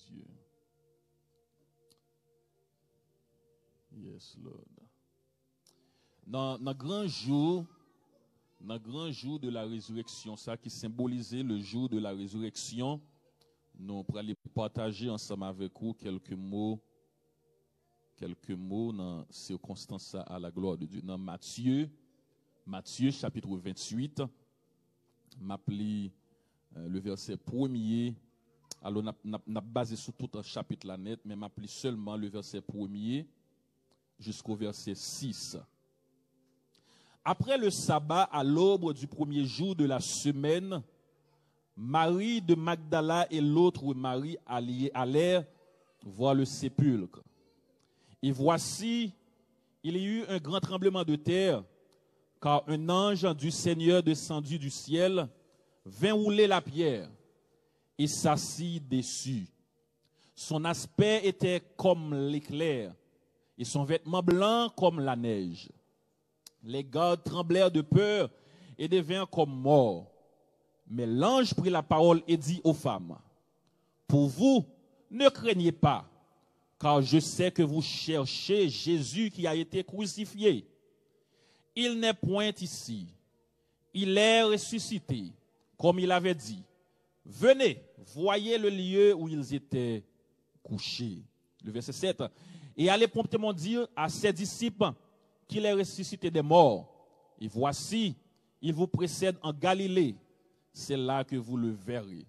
Dieu. Yes, Lord. Dans le grand jour de la résurrection, ça qui symbolisait le jour de la résurrection, nous pourrons aller partager ensemble avec vous quelques mots dans circonstances à la gloire de Dieu. Dans Matthieu chapitre 28, m'appelé le verset 1er. Alors, n'a basé sur tout un chapitre là net, mais m'appelé seulement le verset 1er jusqu'au verset 6. Après le sabbat, à l'aube du premier jour de la semaine, Marie de Magdala et l'autre Marie allèrent voir le sépulcre. Et voici, il y a eu un grand tremblement de terre, car un ange du Seigneur descendu du ciel vint rouler la pierre et s'assit dessus. Son aspect était comme l'éclair et son vêtement blanc comme la neige. Les gardes tremblèrent de peur et devinrent comme morts. Mais l'ange prit la parole et dit aux femmes, « Pour vous, ne craignez pas, car je sais que vous cherchez Jésus qui a été crucifié. Il n'est point ici. Il est ressuscité, comme il avait dit. Venez, voyez le lieu où ils étaient couchés. » Le verset 7. « Et allez promptement dire à ses disciples qu'il est ressuscité des morts. Et voici, il vous précède en Galilée. C'est là que vous le verrez.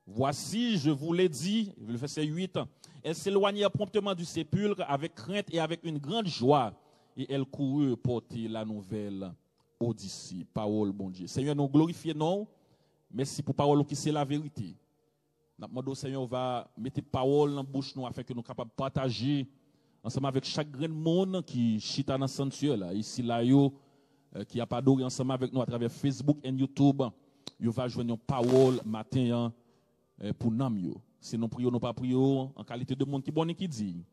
Voici, je vous l'ai dit, le verset 8, elles s'éloignèrent promptement du sépulcre avec crainte et avec une grande joie. Et elles coururent porter la nouvelle aux disciples. Parole, bon Dieu. Seigneur, nous glorifions, non. Merci pour parole qui c'est la vérité. Nous demandons, Seigneur, va mettre parole dans la bouche nous afin que nous soyons capables de partager ensemble avec chaque grand monde qui chita dans le sanctuaire là, ici là qui a pas adoré ensemble avec nous à travers Facebook et YouTube, yo va joindre une parole matin pour nous yo. Si nous prions, nous pas prions en qualité de monde qui bon et qui dit,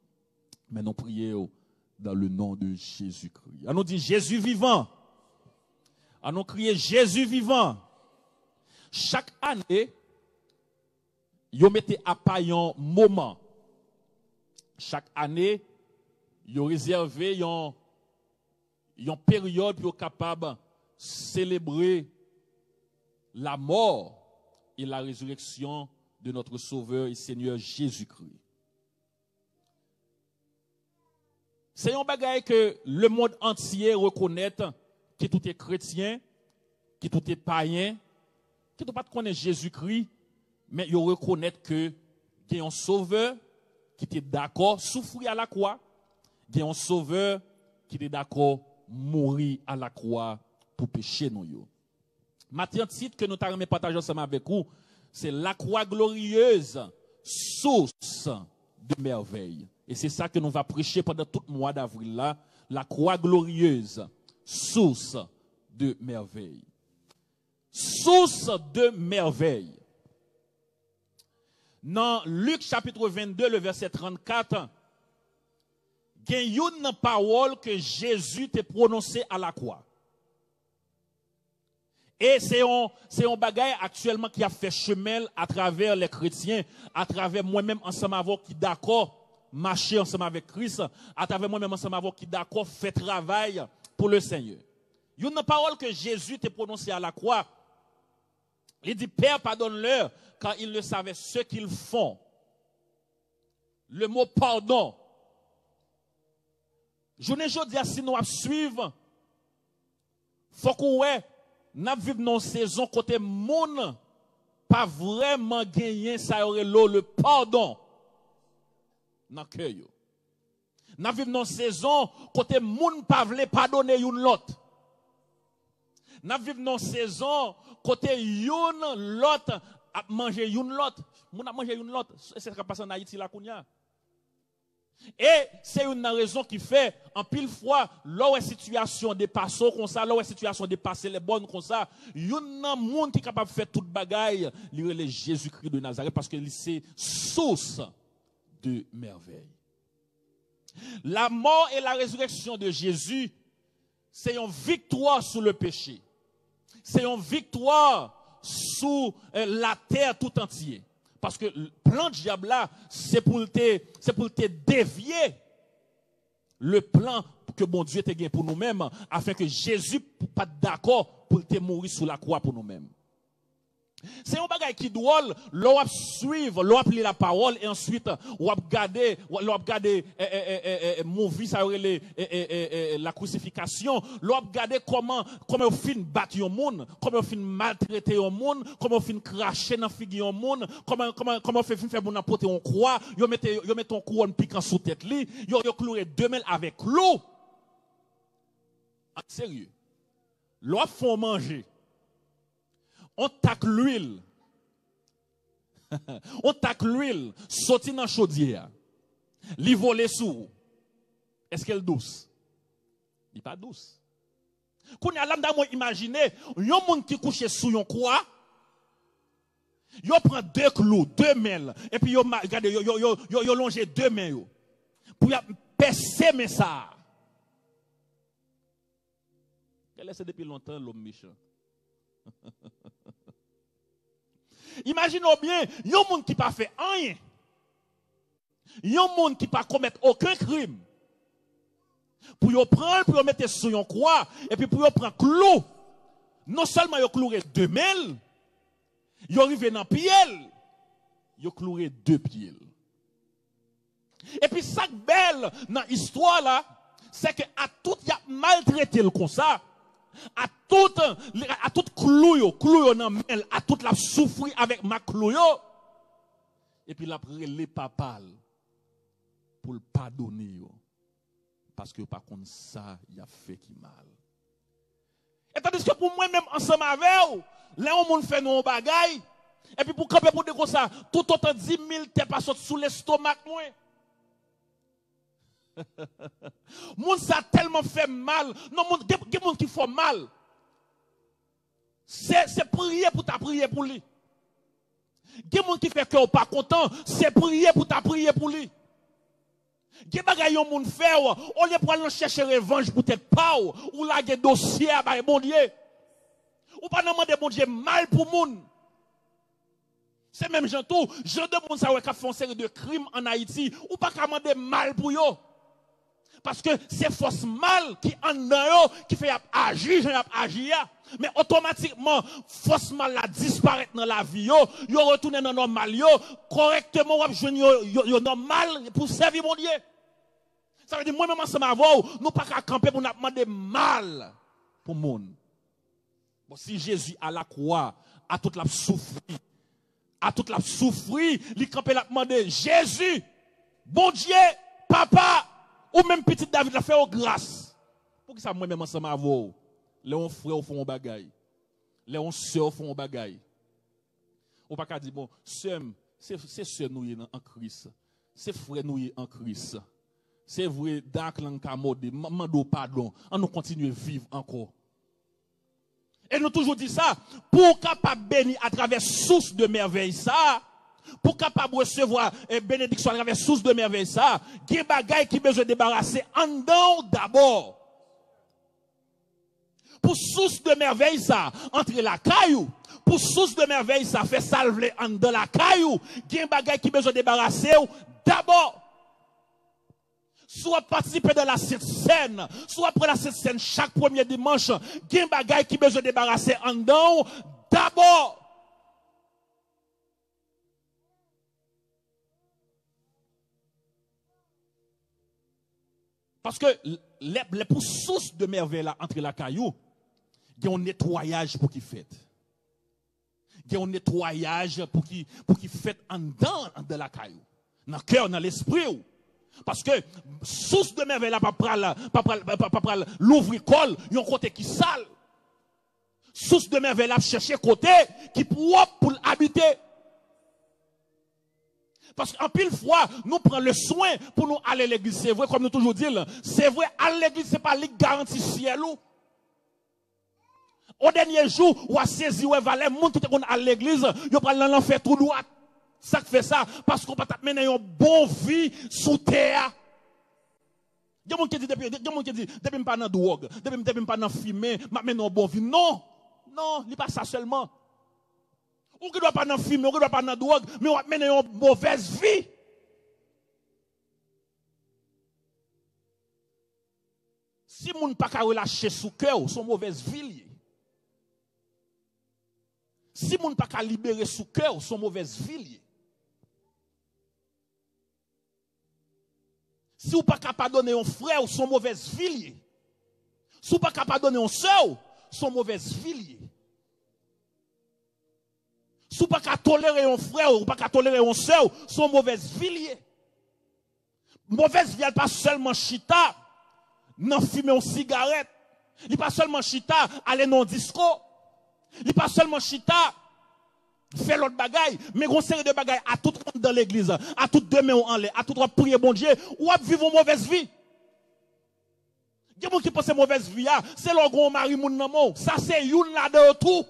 mais nous prions dans le nom de Jésus-Christ. On nous dit Jésus vivant. On nous crier Jésus vivant. Chaque année, yo mettez à payon moment. Chaque année, yo réservé une période pour capable de célébrer la mort et la résurrection de notre Sauveur et Seigneur Jésus-Christ. C'est un bagage que le monde entier reconnaît que tout est chrétien, que tout est païen, que tout pas connaît Jésus-Christ, mais ils reconnaissent que il y a un Sauveur qui était d'accord souffrir à la croix, il y a un Sauveur qui était d'accord mourir à la croix pour pécher nous. Maintenant, titre que nous avons partagé ensemble avec vous, c'est la croix glorieuse, source de merveille. Et c'est ça que nous allons prêcher pendant tout le mois d'avril là, la croix glorieuse, source de merveille. Source de merveille. Dans Luc chapitre 22, le verset 34, il y a une parole que Jésus t'a prononcée à la croix. Et c'est un bagage actuellement qui a fait chemin à travers les chrétiens, à travers moi-même ensemble avec qui d'accord marcher ensemble avec Christ, à travers moi-même ensemble avec qui d'accord fait travail pour le Seigneur. Il y a une parole que Jésus t'a prononcée à la croix. Il dit, Père, pardonne-leur, car ils ne savaient ce qu'ils font. Le mot pardon. Je ne dis pas si nous suivons, faut qu'on nous vivons dans une saison côté monde pas vraiment gagné ça aurait le pardon dans cœur. Nous vivons dans une saison côté monde pas veut pardonner une l'autre. Nous vivons dans une saison côté une l'autre a manger une l'autre. Moun a manger une l'autre. C'est ce qui passe en Haïti là kounya. Et c'est une raison qui fait, en pile fois, là situation dépasse comme ça, là situation dépasse les bonnes comme ça, il y a un monde qui est capable de faire toute bagaille, il Jésus-Christ de Nazareth parce que c'est source de merveille. La mort et la résurrection de Jésus, c'est une victoire sur le péché. C'est une victoire sur la terre tout entière. Parce que le plan de diable là, c'est pour te dévier le plan que bon Dieu t'a gagné pour nous-mêmes, afin que Jésus pas d'accord pour te mourir sous la croix pour nous-mêmes. C'est un bagage qui drôle, l'on va suivre, l'on va lire la parole et ensuite on va regarder movie ça la crucifixion, l'on va regarder comment on fin battre un monde, comment on fin maltraiter un monde, comment on fin cracher dans figure un monde, comment on fait mon apporter on croix, yo met ton couronne piquant sous tête li, yo cloué 2000 avec l'eau. En sérieux. L'on font manger. On tac l'huile. On tac l'huile, sorti dans la chaudière. Li volé sous. Est-ce qu'elle est douce? Il n'est pas douce. Quand on a l'âme d'amour, imaginez, il y a un monde qui couche sous une croix. Il prend 2 clous, 2 mêles, et puis regardez, il longe 2 mains. Pour percer mais ça. Elle laisse depuis longtemps l'homme méchant. Imaginez bien, il y a un monde qui n'a pas fait rien. Il y a un monde qui n'a pas commettre aucun crime. Pour y prendre, pour y mettre sur une croix, et puis pour y prendre clou. Non seulement il cloué 2 mêles, il arrive dans pied, il cloué 2 pieds. Et puis ça belle dans l'histoire là, c'est que à tout y a maltraité le comme ça. À tout clou nan mel, à tout la souffri avec ma clou et puis la prélé papal pour le pardonner parce que par contre ça il a fait qui mal. Et tandis que pour moi même ensemble avec vous, là on fait nos bagailles et puis pour camper pour dire comme ça, tout autant 10 000 t'es pas sorti sous l'estomac moi. Moun ça tellement fait mal. Non, moun qui fait mal. C'est prier pour ta prier pour lui. Gen moun qui fait que ou pas content, c'est prier pour ta prier pour lui. Gen bagay yon moun fait on lieu pour aller chercher revanche pour tête pas ou la gen dossier à bon Dieu. Ou pas demander bon Dieu mal pour moun. C'est même gens tout, je demande ça qui font série de crimes en Haïti, ou pas demander mal pour yo. Parce que c'est force mal qui en dedans qui fait agir, mais automatiquement force mal la disparaît dans la vie yo retourne dans normal correctement ou yo normal pour servir mon Dieu. Ça veut dire moi même ensemble avec nous pas qu'à camper pour nous demander mal pour monde. Bon si Jésus à la croix a toute la souffrir, il campé la demander Jésus, bon Dieu, papa ou même petit David l'a fait aux grâces. Pour que ça moi même ensemble avec vous. Les frères font un bagaille. Les sœurs font un bagaille. Ou pas qu'à dire bon, c'est sœur nous en Christ. C'est frère nous en Christ. C'est vrai d'accord en camode, mando pardon, on nous continue à vivre encore. Et nous toujours dit ça pour capable bénir à travers source de merveille ça. Pour capable recevoir bénédiction à travers source de merveille ça, il y a des bagailles qui besoin de débarrasser en dedans d'abord. Pour source de merveille ça, entre la caillou, pour source de merveille ça, fait salver en dedans la caillou, il y a des bagailles qui besoin de débarrasser d'abord. Soit participer de la Sainte Seine, soit prendre la Sainte Seine chaque premier dimanche, il y a des bagailles qui besoin de débarrasser en dedans d'abord. Parce que les pour source de merveille là entre la caillou, il y a un nettoyage pour qu'il fait. Il y a un nettoyage pour qu'il fait en dedans de la caillou. Dans le cœur, dans l'esprit. Parce que source de merveille là, pas l'ouvre-école, il y a un côté qui sale. Source de merveille là, chercher côté qui propre pour habiter. Parce qu'en pile fois, nous prenons le soin pour nous aller à l'église. C'est vrai, comme nous toujours disons, c'est vrai, aller à l'église, ce n'est pas la garantie ciel. Au dernier jour, on a saisi, on va aller, monde qui est à l'église, on va aller l'enfer tout droit. Ça fait ça, parce qu'on peut mener une bonne vie sous terre. Il y a des gens qui disent, depuis que pas dans drogue, depuis que pas dans fumée, je mène une bonne vie. Non, non, il n'est pas ça seulement. Ou qui doit pas dans film, ou qui doit pas dans drogue, mais on mener une mauvaise vie. Si moun pas ka relâcher sous cœur, son mauvaise vie. Si moun pas ka libérer sous cœur, son mauvaise vie. Si ou pas ka pardonner un frère, son mauvaise vie. Si ou pas ka pardonner un sœur, son mauvaise vie. Si ou pas ka tolérer un frère ou pas ka tolérer un sœur, son mauvaise vie. Mauvaise vie, elle pas seulement chita, non fumer une cigarette. Il pas seulement chita, aller dans disco. Il pas seulement chita, faire l'autre bagaille, mais une série de bagailles à tout monde dans l'église, à tout demain en l'air, à tout prier bon Dieu, ou à vivre une mauvaise vie. Il y a des gens qui pensent mauvaise vie, c'est leur grand mari moun nan mou. Ça c'est une là de tout.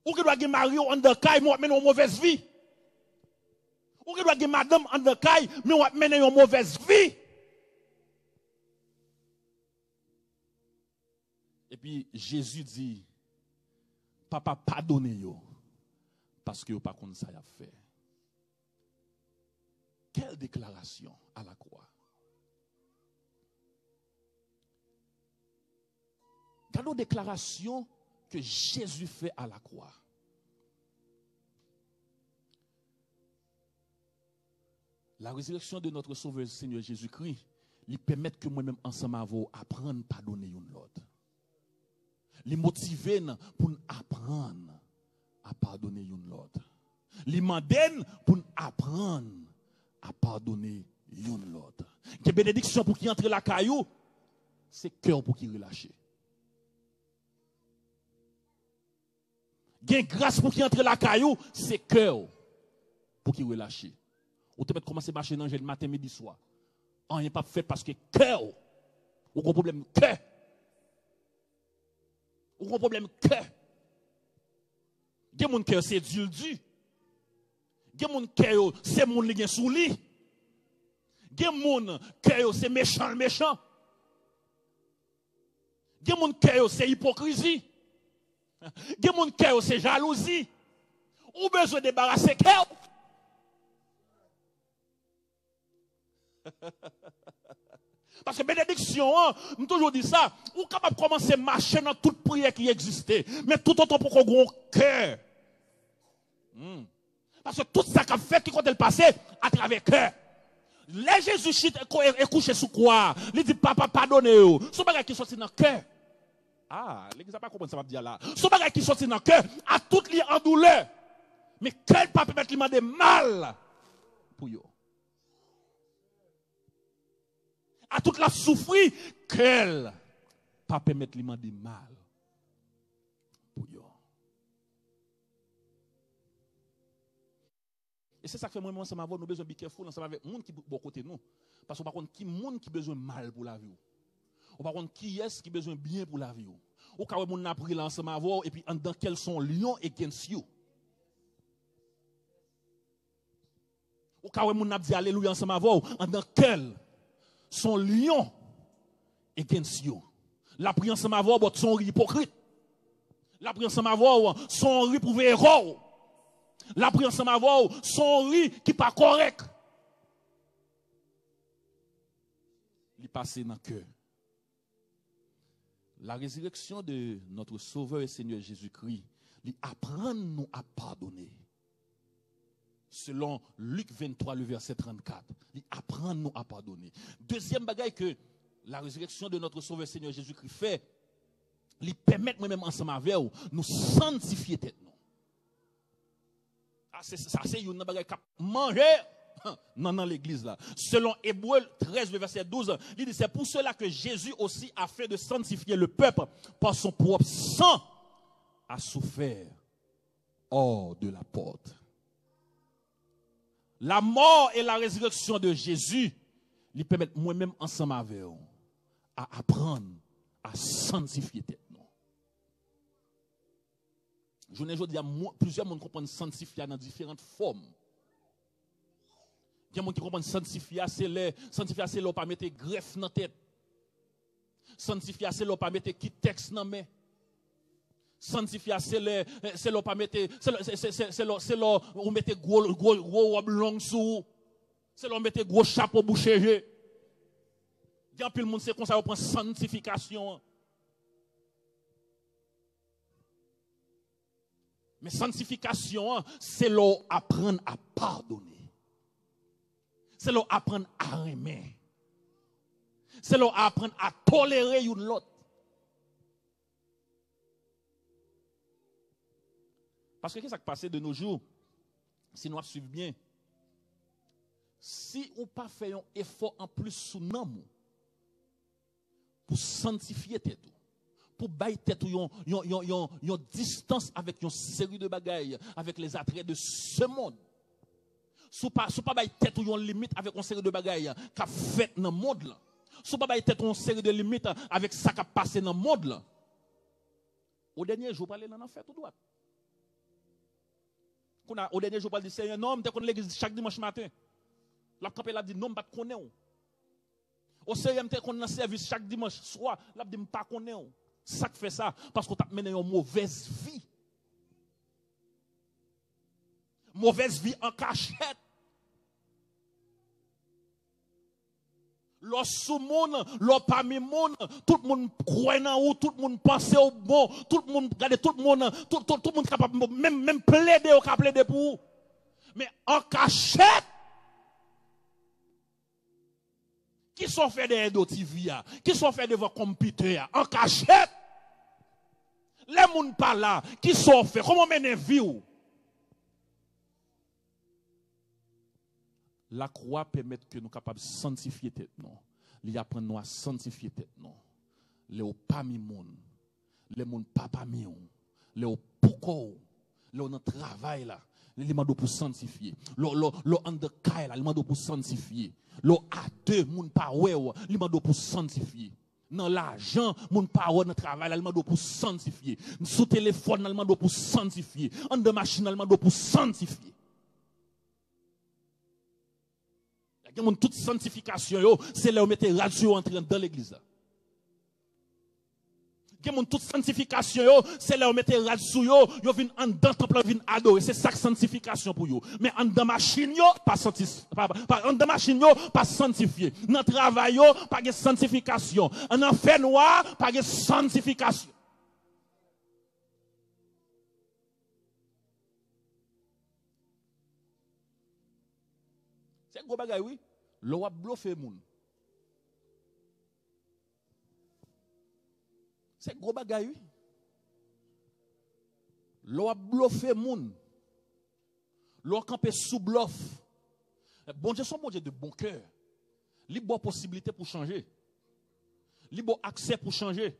Ou qui doit gagner mari en de caille, mais une mauvaise vie. Ou qui doit gagner madame en de caille, mais on mener une mauvaise vie. Et puis Jésus dit, papa pardonnez yo parce que vous pas comme ça y a fait. Quelle déclaration à la croix. Quelle déclaration que Jésus fait à la croix. La résurrection de notre Sauveur Seigneur Jésus-Christ lui permet que moi-même ensemble avec vous apprendre à pardonner une l'autre. Les motiver pour apprendre à pardonner une l'autre. Les mandem pour apprendre à pardonner une l'autre. Que bénédiction pour qui entre la caillou, c'est cœur pour qui relâche. Gain grâce pour qui entre la caillou, c'est cœur pour qui relâche. Ou peut commencer à marcher dans le matin, midi, soir. On n'est pas fait parce que cœur, ou un problème cœur. Ou un problème cœur. Gen moun cœur c'est du. Gen moun cœur c'est moun li gen sou li. Gen moun cœur c'est méchant. Gen moun cœur c'est hypocrisie. Gen moun cœur c'est jalousie. Ou besoin de débarrasser cœur. Parce que bénédiction, nous toujours dit ça, ou capable de commencer à marcher dans toute prière qui existait, mais tout autant pour qu'on ait un cœur. Parce que tout ça qu'a fait qui compte le passé à travers le cœur. Les Jésus est couché sous quoi? Il dit papa pardonnez-vous. Son bagage qui sorti dans le cœur. Ah, l'église n'a pas compris ça va dire là. Son bagage qui sorti dans le cœur a tout lié en douleur. Mais quel pas permettre lui demander mal pour eux. À toute la souffrir, qu'elle pas permettre lui demander mal pour eux. Et c'est ça que fait moi ensemble avec nous besoin de careful ensemble avec monde qui bon côté nous parce qu'on par contre qui monde qui besoin mal pour la vie. On par contre qui est qui besoin bien pour la vie. Ou quand on a pris ensemble avec et puis dans quels sont lions against you. Ou quand on a dit alléluia ensemble avec dans quel sont lions against you. La prière ensemble avec son hypocrite. La prière ensemble avec son riz pour erreur. La prière ensemble avec son riz qui pas correct. Il passe dans le cœur. La résurrection de notre Sauveur et Seigneur Jésus-Christ, il apprend nous à pardonner. Selon Luc 23, le verset 34. Il apprend nous à pardonner. Deuxième bagaille que la résurrection de notre Sauveur Seigneur Jésus-Christ fait, il permet moi-même ensemble avec nous sanctifier tête nous. Ça c'est une bagaille qui manger dans l'église là. Selon Hébreux 13, le verset 12, il dit c'est pour cela que Jésus aussi a fait de sanctifier le peuple par son propre sang a souffert hors de la porte. La mort et la résurrection de Jésus lui permettent moi-même ensemble avec eux à apprendre à sanctifier tête. Je ne dis pas, plusieurs monde comprennent sanctifier dans différentes formes. Il y a des gens qui comprennent sanctifier, c'est le pas mettre greffe dans la tête. Sanctifier, c'est le pas mettre qui texte dans main. Sanctifier, c'est le pas mettre, c'est le, on mette gros robe longue sous. C'est le mettre gros chapeau bouché. Il y a plus le monde, c'est comme ça, on prend sanctification. Mais sanctification, c'est leur apprendre à pardonner. C'est leur apprendre à aimer. C'est leur apprendre à tolérer une l'autre. Parce que qu'est-ce qui passe de nos jours? Si nous suivons bien, si on pas fait un effort en plus sous nous, pour sanctifier tête, pour bailler tête une distance avec une série de bagailles, avec les attraits de ce monde. Si pas bailler tête ou une limite avec une série de bagailles qui a fait dans le monde là. Si pas bailler tête une série de limites avec ça qui a passé dans le monde là. Au dernier jour, parler dans l'enfer tout droit. Au dernier jour, parler du Seigneur, non, tu connais l'église chaque dimanche matin. La campé l'a dit non, pas connais. Au Seigneur, tu connais le service chaque dimanche soir, l'a dit pas connais. Ça qui fait ça parce qu'on t'a mené une mauvaise vie. Mauvaise vie en cachette. Lorsque monde, parmi monde, tout le monde croit dans ou, tout le monde pense au bon, tout le monde regarde, tout le monde capable même plaider ou plaider pour vous. Mais en cachette, qui sont faits des TV, qui sont faits devant computer, en cachette, les gens pas là, qui sont faits, comment mener vie ou? La croix permet que nous sommes capables de sanctifier tête non. Il apprend nous à sanctifier tête non. Les au pas mi monde, les monde pas pas mi on, les au pourquoi, les on travail là, les demande pour sanctifier. Le en de caille là, les demande pour sanctifier. Le à deux monde pas ouais, les demande pour sanctifier. Dans l'argent, mon parole dans le travail, elle m'a pour sanctifier. Sous téléphone, elle m'a pour sanctifier. En de machine, elle m'a pour sanctifier. Il y a toute sanctification, c'est là où mettez radio entrant dans l'église. Il y a toute sanctification, c'est là où mettez radio, yo vinn en dans temple vinn adorer, c'est ça sanctification pour yo. Mais en dans machine yo pas en dans machine yo pas sanctifié. Dans travail yo pas de sanctification. En enfer noir pas de sanctification. C'est gros bagay oui. L'on a bluffé moun. C'est gros bagay oui. L'on a bluffé moun. L'on campé sous bluff. Bon Dieu, son bon Dieu de bon cœur. Il a possibilité pour changer. Il a accès pour changer.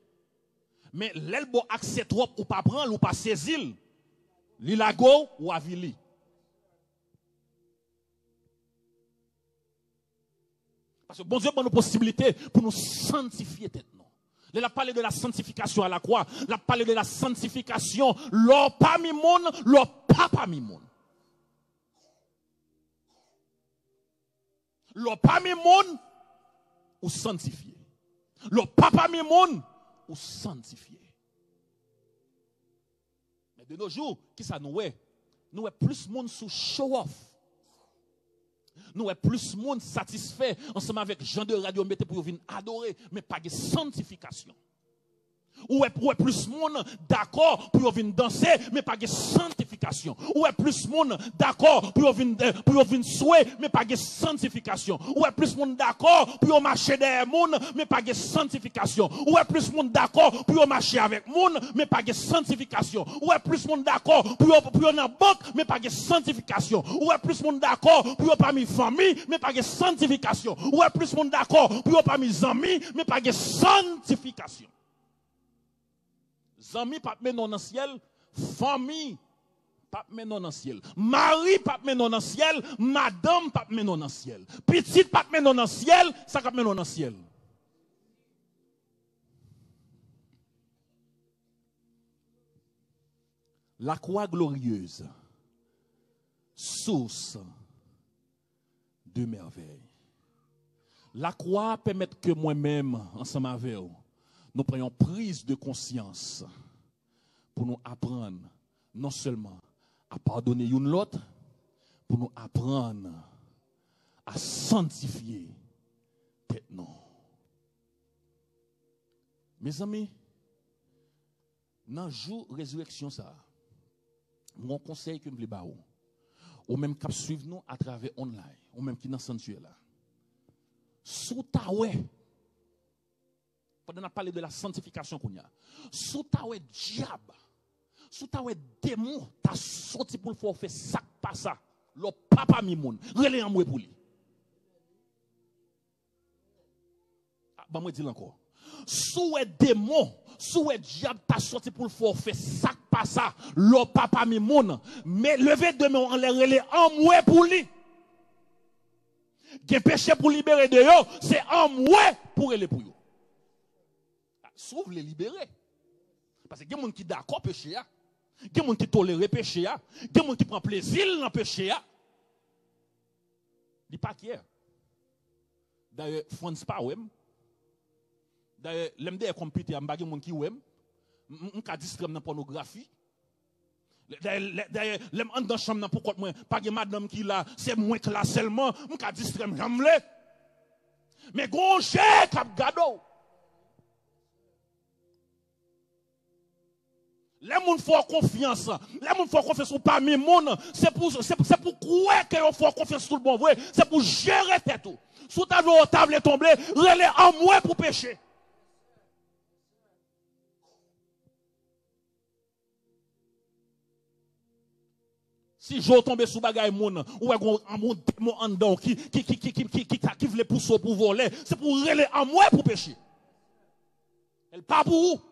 Mais l'el bon accès trop ou pas prendre ou pas saisir. Li la go ou avili. Parce que bon Dieu a une possibilité pour nous sanctifier tête non. Il a parlé de la sanctification à la croix. Il a parlé de la sanctification. L'or pas mi monde, l'or pas mi monde. L'or pas mi monde ou sanctifié. L'or pas mi monde ou sanctifié. Mais de nos jours, qui ça nous est? Nous est plus monde sous show off. Nous est plus monde satisfait ensemble avec Jean de Radio mettez pour venir adorer mais pas de sanctification. Ou est plus monde d'accord pour venir danser mais pas de sanctification. Ou est plus monde d'accord pour venir souhaiter mais pas de sanctification. Ou est plus monde d'accord pour marcher derrière monde mais pas de sanctification. Ou est plus monde d'accord pour marcher avec monde mais pas de sanctification. Ou est plus monde d'accord pour dans banque mais pas de sanctification. Ou est plus monde d'accord pour parmi famille mais pas de sanctification. Ou est plus monde d'accord pour parmi amis mais pas de sanctification. Amis pas menon dans ciel, famille pas menon dans ciel, mari pas menon dans ciel, madame pas menon dans ciel, petite pas menon dans ciel, ça pas menon dans ciel. La croix glorieuse, source de merveille. La croix permet que moi-même, ensemble avec vous, nous prenons prise de conscience pour nous apprendre non seulement à pardonner une l'autre, pour nous apprendre à sanctifier tête non. Mes amis, dans le jour de résurrection, ça, mon conseil que je veux vous, ou même qui suivre nous à travers online, ou même qui dans le sanctuaire là, sous ta ouais, pendant qu'on a parlé de la sanctification qu'on y a, sous ta ouais diable, sous ta ouais démon, t'as sorti pour le faire ça, pas ça, le papa mimoun, relais en moi pour lui. Ah, bah moi dis encore. Sous un démon, sous un diable, t'as sorti pour le faire ça, pas ça, le papa mimoun, mais lever demain en les relais en moi pour lui. Gen péché pour libérer de yo, c'est en moi pour les pour yo. Sauf les libérer. Parce que il y a des gens qui sont d'accord péché, il y a des gens qui tolèrent péché, il y a des gens qui prennent plaisir dans le péché. Il pas hier. D'ailleurs, France pas ouem. D'ailleurs, l'MD comme Peter, il y a des gens qui ouem. On ka distrait dans la pornographie. D'ailleurs, l'aime en dans chambre pourquoi moi pas de madame qui là, c'est moi que là seulement, on ka distrait j'aime. Mais gros cher cap gado. Les gens font confiance. Les gens font confiance parmi les gens. C'est pour croire qu'ils font confiance sur le bon vrai. C'est pour gérer tout. Sous ta table est tombée, relais en moi pour pécher. Si je tombe sous bagaille moun, ou un démon en dedans qui veut pousser pour voler, c'est pour relais en moi pour pécher. Elle pas pour vous.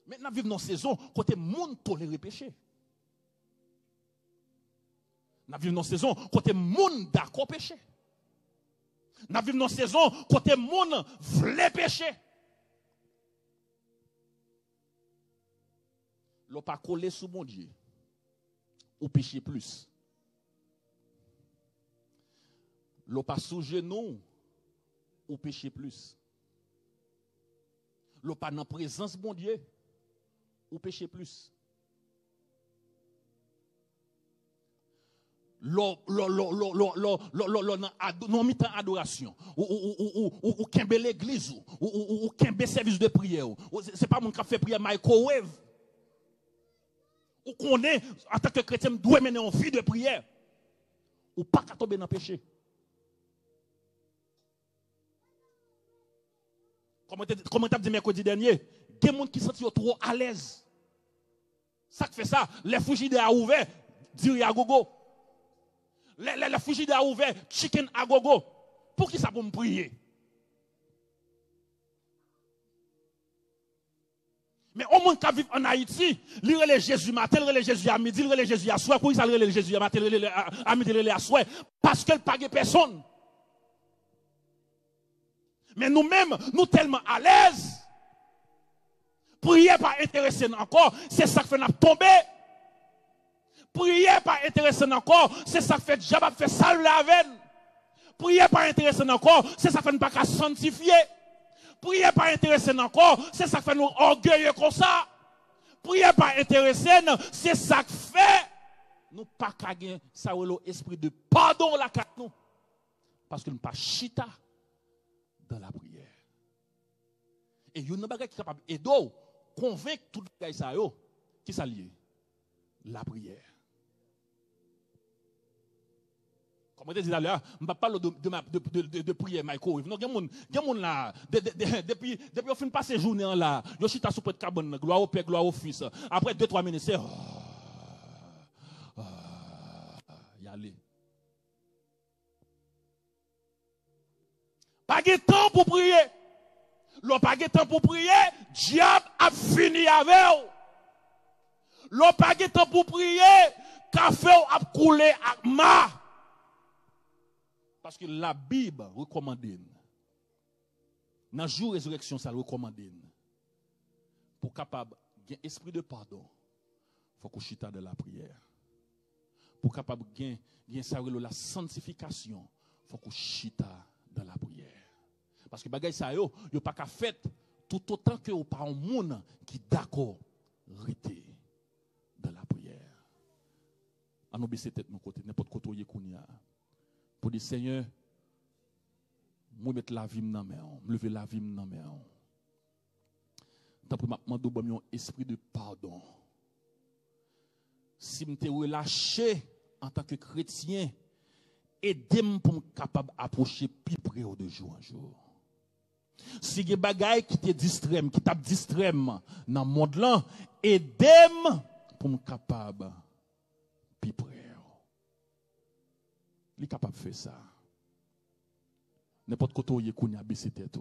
Maintenant, vivons dans une saison côté monde tolère péché. Nous vivons dans une saison côté monde d'accord péché. Nous vivons dans une saison côté monde voulait pécher. L'on pas collé sous mon Dieu. Ou pécher plus. L'on pas sous genou. Ou pécher plus. L'on pas dans présence de mon Dieu. Ou pécher plus. Non mi-temps adoration. Ou kembe l'église. Ou kembe service de prière. C'est pas mon qui fait prière microwave. Ou qu'on est, en tant que chrétien, doit mener une vie de prière. Ou pas qu'à tomber dans le péché. Comment tu as dit mercredi dernier? Il y a des gens qui sont trop à l'aise. Ça qui fait ça, les frigidaires à ouvert, diri à gogo. Les frigidaires à ouvert, chicken à gogo. Pour qui ça pour me prier? Mais au monde qui vit en Haïti, il relève Jésus matin, il relève Jésus à midi, il relève Jésus à soir. Pourquoi ça relève Jésus à matin, il relève à midi, il relève à soir? Parce qu'elle ne pague personne. Mais nous-mêmes, nous tellement à l'aise. Prier pas intéressé encore, c'est ça qui fait nous tomber. Prier pas intéressé encore, c'est ça qui fait diable fait saluer la veine. Prier pas intéressé encore, c'est ça qui fait nous pas sanctifier. Priez pas intéressé encore, c'est ça qui fait nous orgueilleux comme ça. Priez pas intéressé, c'est ça qui fait nous pas gagner ça esprit de pardon la carte nous. Parce que nous pas chita dans la prière. Et il y a une bagage qui est capable et d'eau convaincre tout le monde ça yo qui s'allie la prière. Comme je disais là, je ne parle pas de prière, Michael. Non, il y a des gens là, depuis qu'on finit passer journée là, ils sont sous de carbone, gloire au Père, gloire au Fils. Après 2-3 minutes, c'est. Y aller. Pas de temps pour prier. L'on pas de temps pour prier, diable a fini avec vous. L'on pas de temps pour prier, café a coulé à ma. Parce que la Bible recommande, dans le jour de résurrection, ça recommande, pour capable d'un esprit de pardon, il faut qu'on chita de la prière. Pour capable d'un la sanctification, il faut qu'on chita dans la prière. Parce que bagay ça yo pas qu'à fait tout autant que ou pas un monde qui d'accord rester dans la prière. À nous baisser tête mon côté n'importe côté où kounya pour dire Seigneur moi mettre la vie dans main, lever la vie dans main. Tant pour m'a demandé un esprit de pardon. Si me relâché en tant que chrétien, aidez-moi pour me capable d'approcher plus près de jour en jour. Si il y a des choses qui te distraient, qui t'a distrait dans le monde là, aidez-moi pour me capable plus près. Il est capable de faire ça. N'importe quoi où il y a baissé tête.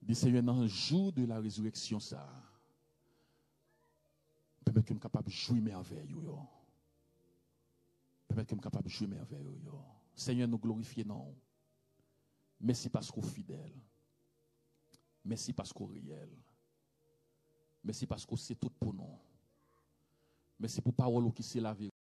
Dis Seigneur, dans le jour de la résurrection, ça. Permettre que je sois capable de jouer merveille. Permettre que je sois capable de jouer merveille. Seigneur, nous glorifions. Non. Merci parce qu'on est fidèle. Merci parce qu'on est réel. Merci parce qu'on sait tout pour nous. Merci pour parole qui s'est lavé.